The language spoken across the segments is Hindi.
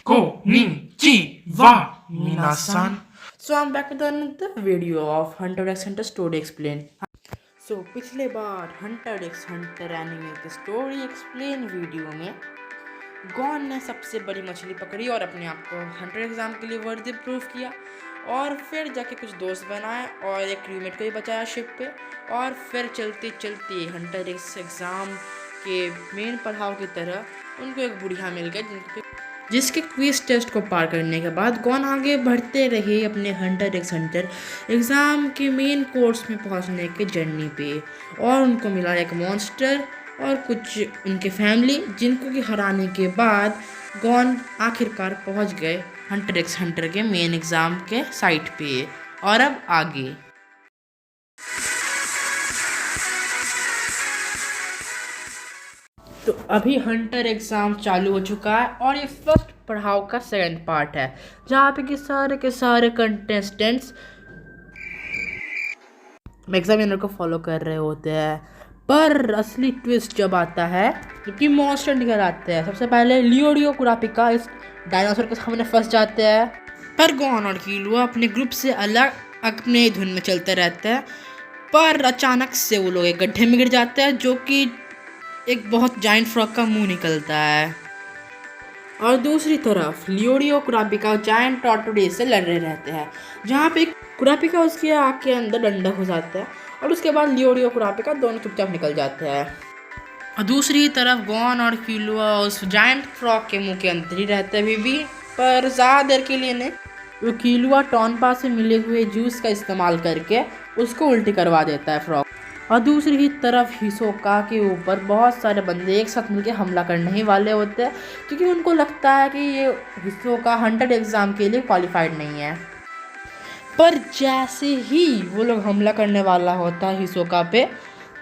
Konnichiwa, minasan. So I'm back with another video of Hunter x Hunter Story Explain. So पिछले बार Hunter x Hunter एनिमे के स्टोरी एक्सप्लेन वीडियो में गॉन ने सबसे बड़ी मछली पकड़ी और अपने आप को हंटर एग्ज़ाम के लिए वर्दी प्रूफ किया और फिर जाके कुछ दोस्त बनाए और एक क्रूमेट को ही बचाया शिप पे। और फिर चलते चलते हंटर एक्स एग्ज़ाम के मेन पड़ाव की तरह उनको एक बुढ़िया मिल गई जिसके क्विज टेस्ट को पार करने के बाद गॉन आगे बढ़ते रहे अपने हंटर एक्स हंटर एग्ज़ाम के मेन कोर्स में पहुंचने के जर्नी पे। और उनको मिला एक मॉन्स्टर और कुछ उनके फैमिली जिनको कि हराने के बाद गॉन आखिरकार पहुंच गए हंटर एक्स हंटर के मेन एग्ज़ाम के साइट पे। और अब आगे तो अभी हंटर एग्ज़ाम चालू हो चुका है और ये फर्स्ट पड़ाव का सेकंड पार्ट है जहाँ पे के सारे कंटेस्टेंट्स एग्जामिनर को फॉलो कर रहे होते हैं। पर असली ट्विस्ट जब आता है क्योंकि मॉन्स्टर निकल आते हैं। सबसे पहले लियोडियो कुरापिका इस डायनासोर के सामने फंस जाते हैं पर गॉन और कीलुआ अपने ग्रुप से अलग अपने धुन में चलते रहते हैं। पर अचानक से वो लोग एक गड्ढे में गिर जाते हैं जो कि एक बहुत जाइंट फ्रॉग का मुंह निकलता है। और दूसरी तरफ लियोडियो कुरापिका जाइंट टॉर्टोडेज से लड़ रहे रहते हैं जहाँ पे कुरापिका उसकी आँख के अंदर डंडा घुस जाता है और उसके बाद लियोडियो कुरापिका दोनों चुपचाप निकल जाते हैं। और दूसरी तरफ गॉन और कीलुआ उस जाइंट फ्रॉग के मुंह के अंदर ही रहते हैं भी पर ज़्यादा देर के लिए नहीं। वो कीलुआ टॉनपा से मिले हुए जूस का इस्तेमाल करके उसको उल्टी करवा देता है फ्रॉग। और दूसरी ही तरफ हिसोका के ऊपर बहुत सारे बंदे एक साथ मिलकर हमला करने ही वाले होते हैं क्योंकि उनको लगता है कि ये हिसोका हंटर एग्ज़ाम के लिए क्वालिफाइड नहीं है। पर जैसे ही वो लोग हमला करने वाला होता है हिसोका पे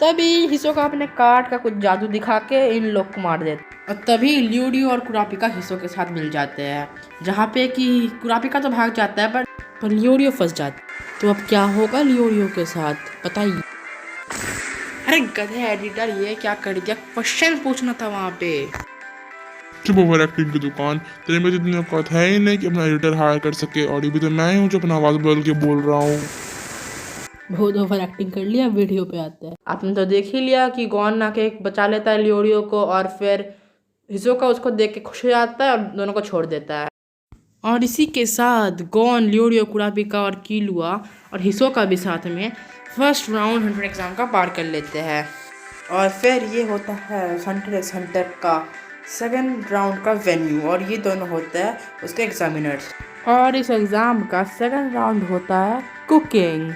तभी हिसोका अपने कार्ड का कुछ जादू दिखा के इन लोग को मार देता। और तभी लियोडियो और कुरापिका हिसो के साथ मिल जाते हैं जहाँ पे कि कुरापिका तो भाग जाता है पर लियोडियो फंस जाता है। तो अब क्या होगा लियोडियो के साथ बताइए। अरे गधे एडिटर ये क्या कर दिया, क्वेश्चन पूछना था वहाँ पे। चुप ओवर एक्टिंग की दुकान, तेरे में इतनी औकात है ही नहीं कि अपना एडिटर हायर कर सके और ये भी तो मैं ही हूँ जो अपना आवाज़ बदल के बोल रहा हूँ। बहुत ओवर एक्टिंग कर लिया, वीडियो पे आते हैं। आपने तो देख ही लिया कि गॉन आके बचा लेता है लियोडियो को और फिर हिसोका उसको देख के खुश हो जाता है और दोनों को छोड़ देता है। और इसी के साथ गॉन लियोडियो कुरापिका और कीलुआ और हिसोका भी साथ में फर्स्ट राउंड हंटर एग्ज़ाम का पार कर लेते हैं। और फिर ये होता है हंटर एक्स हंटर का सेकंड राउंड का वेन्यू और ये दोनों होते हैं उसके एग्जामिनर्स। और इस एग्ज़ाम का सेकंड राउंड होता है कुकिंग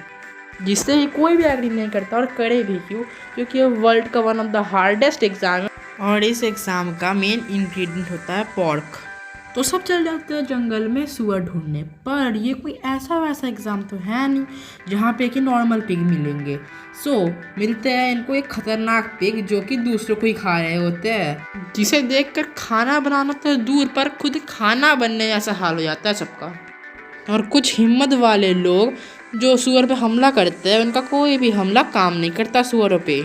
जिससे ही कोई भी एग्री नहीं करता और करे भी क्यों क्योंकि ये वर्ल्ड का one of the hardest exam है। और इस एग्ज़ाम का मेन इंग्रेडिएंट होता है पोर्क। तो सब चल जाते हैं जंगल में सुअर ढूंढने पर ये कोई ऐसा वैसा एग्ज़ाम तो है नहीं जहाँ पे कि नॉर्मल पिग मिलेंगे। सो मिलते हैं इनको एक खतरनाक पिग जो कि दूसरों को ही खा रहे होते हैं जिसे देखकर खाना बनाना तो दूर पर खुद खाना बनने जैसा हाल हो जाता है सबका। और कुछ हिम्मत वाले लोग जो सुअर पे हमला करते हैं उनका कोई भी हमला काम नहीं करता सुअरों पे।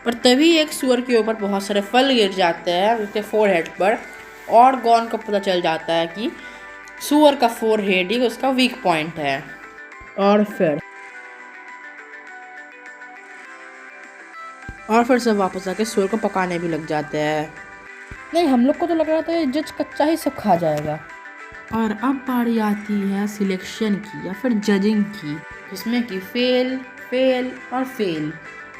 पर तभी एक सुअर के ऊपर बहुत सारे फल गिर जाते हैं उसके फोरहेड पर और गॉन को पता चल जाता है कि सुअर का फोरहेड ही उसका वीक पॉइंट है। और फिर सब वापस आके सुअर को पकाने भी लग जाते हैं। नहीं, हम लोग को तो लग रहा था ये जज कच्चा ही सब खा जाएगा। और अब बारी आती है सिलेक्शन की या फिर जजिंग की जिसमें कि फेल और फेल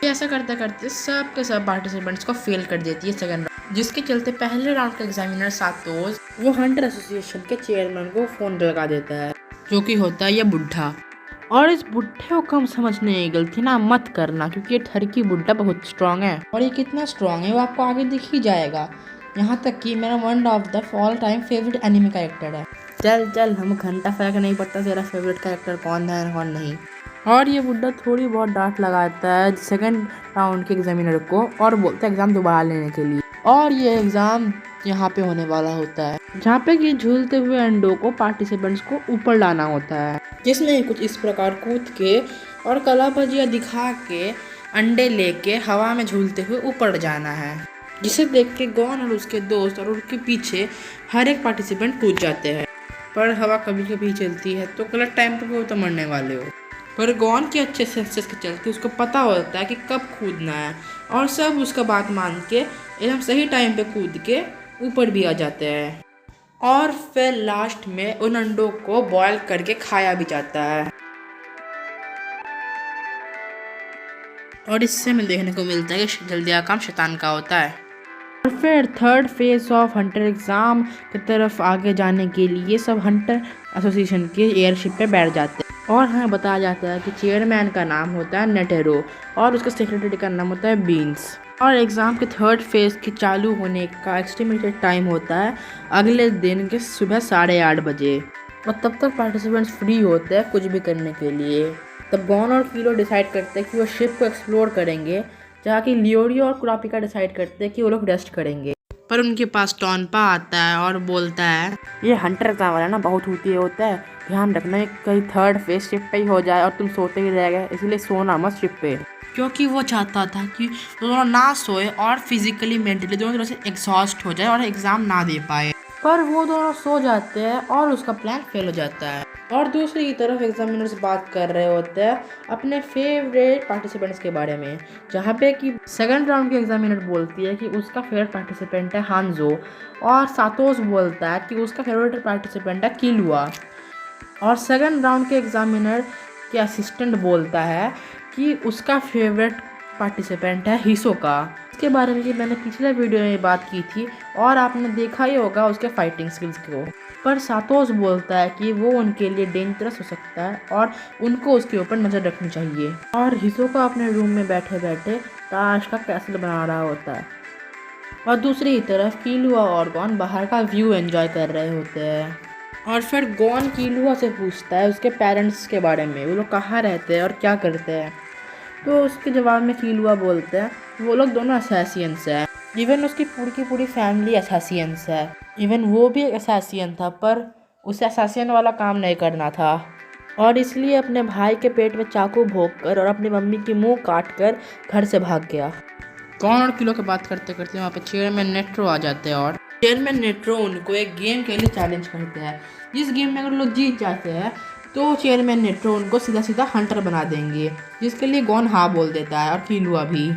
ऐसा करते करते सब के सब पार्टिसिपेंट्स को फेल कर देती है सेकंड राउंड जिसके चलते पहले राउंड का एग्जामिनर सातोस वो हंटर एसोसिएशन के चेयरमैन को फ़ोन लगा देता है जो कि होता है ये बुढ़ा। और इस बुढ़े को कम समझने की गलती ना मत करना क्योंकि ये ठरकी बुढ़ा बहुत स्ट्रांग है और ये कितना स्ट्रांग है वो आपको आगे दिख ही जाएगा। यहाँ तक कि मेरा one of the all time favourite anime character है। चल हम घंटा फर्क नहीं पड़ता तेरा फेवरेट कैरेक्टर कौन है कौन नहीं। और ये बुढ़ा थोड़ी बहुत डांट लगाता है सेकंड राउंड के एग्जामिनर को और बोलता है एग्ज़ाम दोबारा लेने के लिए। और ये एग्ज़ाम यहाँ पे होने वाला होता है जहाँ पे कि झूलते हुए अंडों को पार्टिसिपेंट्स को ऊपर लाना होता है जिसमें कुछ इस प्रकार कूद के और कला भजिया दिखा के अंडे लेके हवा में झूलते हुए ऊपर जाना है। जिसे देख के गॉन और उसके दोस्त और उनके पीछे हर एक पार्टिसिपेंट कूद जाते हैं। पर हवा कभी कभी चलती है तो गलत टाइम पे वो तो मरने वाले हो। पर गॉन के अच्छे सेंसेस के चलते उसको पता होता है कि कब कूदना है और सब उसका बात मान के एकदम सही टाइम पे कूद के ऊपर भी आ जाते हैं। और फिर लास्ट में उन अंडों को बॉयल करके खाया भी जाता है। और इससे हमें देखने को मिलता है कि जल्दी काम शैतान का होता है। और फिर third phase of Hunter exam की तरफ आगे जाने के लिए सब हंटर एसोसिएशन के एयरशिप पे बैठ जाते हैं और हमें बताया जाता है कि चेयरमैन का नाम होता है नेटेरो और उसका सेक्रेटरी का नाम होता है बीन्स। और एग्ज़ाम के थर्ड फेज के चालू होने का एस्टिमेटेड टाइम होता है अगले दिन के सुबह 8:30 बजे। और तब तक पार्टिसिपेंट्स फ्री होते हैं कुछ भी करने के लिए। तब गॉन और कीलो डिसाइड करते हैं कि वो शिप को एक्सप्लोर करेंगे, जहाँ की लियोडियो और कुरापिका डिसाइड करते हैं कि वो लोग रेस्ट करेंगे। पर उनके पास टॉनपा आता है और बोलता है ये हंटर एग्जाम वाला ना बहुत होती होता है, ध्यान रखना कहीं थर्ड फेज शिप पे ही हो जाए और तुम सोते ही रह गए, इसलिए सोना मत शिप पे। क्योंकि वो चाहता था कि दोनों ना सोए और फिजिकली मेंटली दोनों तरह से एग्जॉस्ट हो जाए और एग्ज़ाम ना दे पाए। पर वो दोनों सो जाते हैं और उसका प्लान फेल हो जाता है। और दूसरी की तरफ एग्जामिनर्स बात कर रहे होते हैं अपने फेवरेट पार्टिसिपेंट्स के बारे में, जहाँ पे कि सेकंड राउंड की एग्जामिनर बोलती है कि उसका फेवरेट पार्टिसिपेंट है हांजो और सातोस बोलता है कि उसका फेवरेट पार्टिसिपेंट है किलुआ। और सेकंड राउंड के एग्जामिनर के असिस्टेंट बोलता है कि उसका फेवरेट पार्टिसिपेंट है हिसोका। इसके बारे में मैंने पिछले वीडियो में बात की थी और आपने देखा ही होगा उसके फाइटिंग स्किल्स को। पर सातोस बोलता है कि वो उनके लिए डेंजरस हो सकता है और उनको उसके ऊपर नज़र रखनी चाहिए। और हिसोका अपने रूम में बैठे बैठे ताश का कैसल बना रहा होता है और दूसरी तरफ किलुआ और गॉन बाहर का व्यू एंजॉय कर रहे होते हैं। और फिर गॉन किलुआ से पूछता है उसके पेरेंट्स के बारे में, वो लोग कहाँ रहते हैं और क्या करते हैं। तो उसके जवाब में किलुआ बोलते हैं वो लोग दोनों असैसियंस हैं, इवन उसकी पूरी फैमिली असैसियंस है। इवन वो भी एक असैसियन था पर उसे असैसियन वाला काम नहीं करना था और इसलिए अपने भाई के पेट में चाकू भोंककर और अपनी मम्मी की मुंह काट कर घर से भाग गया। गॉन और किलो की बात करते करते वहाँ पे चेयरमैन नेट्रो आ जाते हैं और चेयरमैन नेट्रो उनको एक गेम के लिए चैलेंज करते हैं। जिस गेम में अगर लोग जीत जाते हैं तो चेयरमैन नेट्रो उनको सीधा सीधा हंटर बना देंगे, जिसके लिए गॉन हाँ बोल देता है और किलुआ भी।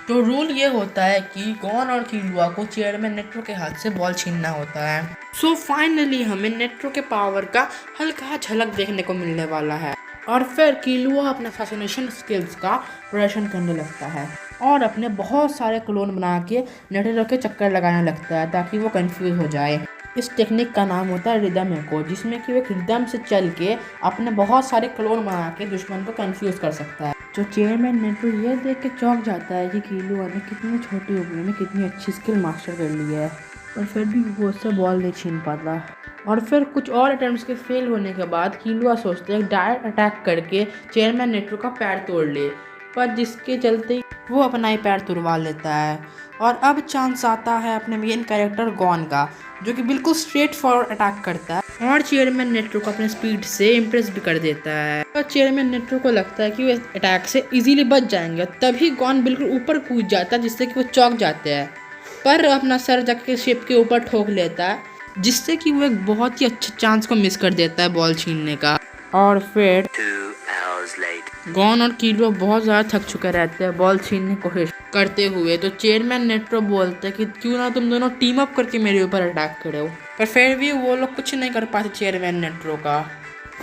तो रूल ये होता है कि गॉन और किलुआ को चेयरमैन नेट्रो के हाथ से बॉल छीनना होता है। सो फाइनली हमें नेट्रो के पावर का हल्का झलक देखने को मिलने वाला है। और फिर किलुआ अपने फैसिनेशन स्किल्स का प्रदर्शन करने लगता है और अपने बहुत सारे क्लोन बना के नेट्रो के चक्कर लगाने लगता है ताकि वो कंफ्यूज हो जाए। इस टेक्निक का नाम होता है रिदम एको, जिसमें कि वो एक रिदम से चल के अपने बहुत सारे क्लोन बना के दुश्मन को कंफ्यूज कर सकता है। जो चेयरमैन नेट्रो ये देख के चौंक जाता है कि किलुआ ने कितनी छोटी उम्र में कितनी अच्छी स्किल मास्टर कर ली है, और फिर भी वो उससे बॉल नहीं छीन पाता। और फिर कुछ और अटेम्प्ट्स के फेल होने के बाद किलुआ सोचते हैं डायरेक्ट अटैक करके चेयरमैन नेट्रो का पैर तोड़ ले, पर जिसके चलते वो अपना ही पैर तुड़वा लेता है। और अब चांस आता है अपने मेन कैरेक्टर गॉन का, जो कि बिल्कुल स्ट्रेट फॉरवर्ड अटैक करता है और चेयरमैन नेट्रो को अपने स्पीड से इम्प्रेस भी कर देता है। और चेयरमैन नेट्रो को लगता है कि वो अटैक से इजीली बच जाएंगे, तभी गॉन बिल्कुल ऊपर कूद जाता है जिससे कि वो चौंक जाते हैं, पर अपना सर जाके शिप के ऊपर ठोक लेता है, जिससे कि वो एक बहुत ही अच्छे चांस को मिस कर देता है बॉल छीनने का। और फिर गॉन और किलुआ बहुत ज़्यादा थक चुके रहते हैं बॉल छीनने की कोशिश करते हुए। तो चेयरमैन नेट्रो बोलते हैं कि क्यों ना तुम दोनों टीम अप करके मेरे ऊपर अटैक करो, पर फिर भी वो लोग कुछ नहीं कर पाते चेयरमैन नेट्रो का।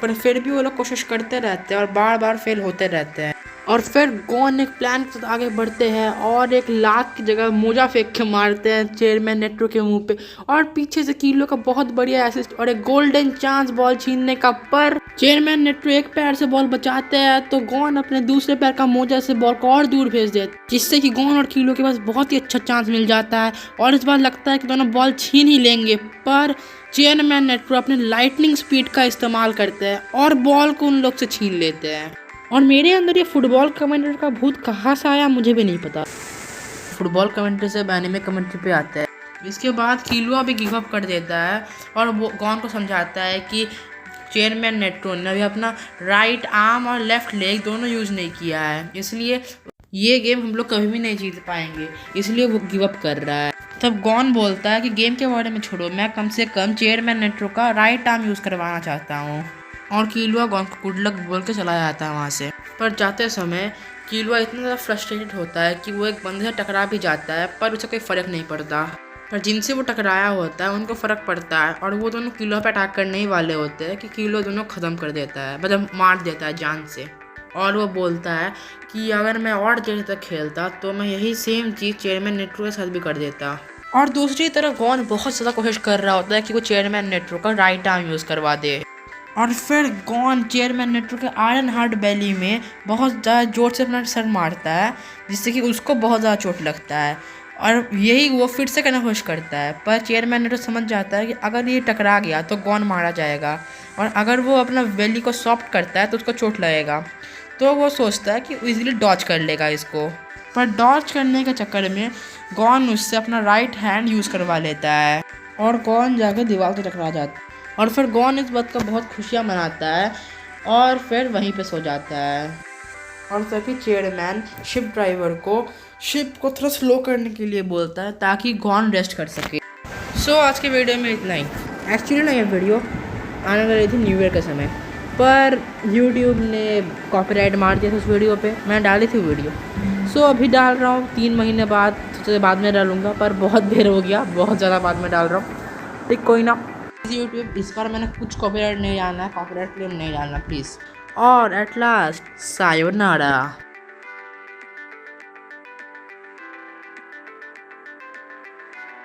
पर फिर भी वो लोग कोशिश करते रहते हैं और बार बार फेल होते रहते हैं। और फिर गॉन एक प्लान के साथ आगे बढ़ते हैं और एक लात की जगह मोजा फेंक के मारते हैं चेयरमैन नेट्रो के मुंह पे, और पीछे से किलो का बहुत बढ़िया असिस्ट और एक गोल्डन चांस बॉल छीनने का। पर चेयरमैन नेट्रो एक पैर से बॉल बचाते हैं तो गॉन अपने दूसरे पैर का मोजा से बॉल को और दूर भेज देते, जिससे कि गॉन और किलो के पास बहुत ही अच्छा चांस मिल जाता है और इस बार लगता है कि दोनों बॉल छीन ही लेंगे। पर चेयरमैन नेट्रो अपने लाइटनिंग स्पीड का इस्तेमाल करते हैं और बॉल को उन लोग से छीन लेते हैं। और मेरे अंदर ये फुटबॉल कमेंट्री का भूत कहाँ से आया मुझे भी नहीं पता। फुटबॉल कमेंट्री से एनिमे कमेंट्री पे आता है। इसके बाद किलुआ भी गिव अप कर देता है और वो गॉन को समझाता है कि चेयरमैन नेट्रो ने अभी अपना राइट आर्म और लेफ्ट लेग दोनों यूज़ नहीं किया है, इसलिए ये गेम हम लोग कभी भी नहीं जीत पाएंगे, इसलिए वो गिव अप कर रहा है। तब गॉन बोलता है कि गेम के बारे में छोड़ो, मैं कम से कम चेयरमैन नेट्रो का राइट आर्म यूज़ करवाना चाहता हूँ। और कीलुआ गॉन को गुड लक बोल के चला जाता है वहाँ से। पर जाते समय कीलुआ इतना ज़्यादा फ्रस्ट्रेटेड होता है कि वो एक बंदे से टकरा भी जाता है, पर उसे कोई फ़र्क नहीं पड़ता। पर जिनसे वो टकराया होता है उनको फ़र्क पड़ता है, और वो दोनों कीलुआ पे अटैक करने ही वाले होते हैं कि कीलुआ दोनों ख़त्म कर देता है, मतलब मार देता है जान से। और वो बोलता है कि अगर मैं और देर तक खेलता तो मैं यही सेम चीज़ चेयरमैन नेट्रो के साथ भी कर देता। और दूसरी तरफ गॉन बहुत ज़्यादा कोशिश कर रहा होता है कि वो चेयरमैन नेट्रो का राइट आर्म यूज़ करवा दे। और फिर गॉन चेयरमैन नेट्रो के आयरन हार्ट बैली में बहुत ज़्यादा जोर से अपना सर मारता है, जिससे कि उसको बहुत ज़्यादा चोट लगता है। और यही वो फिर से करना कोशिश करता है, पर चेयरमैन नेट्रो समझ जाता है कि अगर ये टकरा गया तो गॉन मारा जाएगा, और अगर वो अपना बैली को सॉफ्ट करता है तो उसको चोट लगेगा। तो वो सोचता है कि इजीली डॉज कर लेगा इसको। पर डॉज करने के चक्कर में गॉन उससे अपना राइट हैंड यूज़ करवा लेता है, और गॉन जाके दीवार से टकरा जाता है। और फिर गॉन इस बात का बहुत खुशियाँ मनाता है, और फिर वहीं पे सो जाता है। और तभी चेयरमैन शिप ड्राइवर को शिप को थोड़ा स्लो करने के लिए बोलता है ताकि गॉन रेस्ट कर सके। सो आज के वीडियो में इतना ही। एक्चुअली ना ये वीडियो आने वाली थी न्यू ईयर के समय, पर यूट्यूब ने कॉपीराइट मार दिया था उस वीडियो पे। मैं डाली थी वीडियो, सो अभी डाल रहा हूँ 3 महीने बाद, सोचे बाद में डालूँगा, पर बहुत देर हो गया, बहुत ज़्यादा बाद में डाल रहा हूँ। ठीक, कोई ना। यूट्यूब इस बार मैंने कुछ कॉपीराइट नहीं डालना है, कॉपीराइट क्लेम नहीं डालना प्लीज़। और एट लास्ट सायोनारा।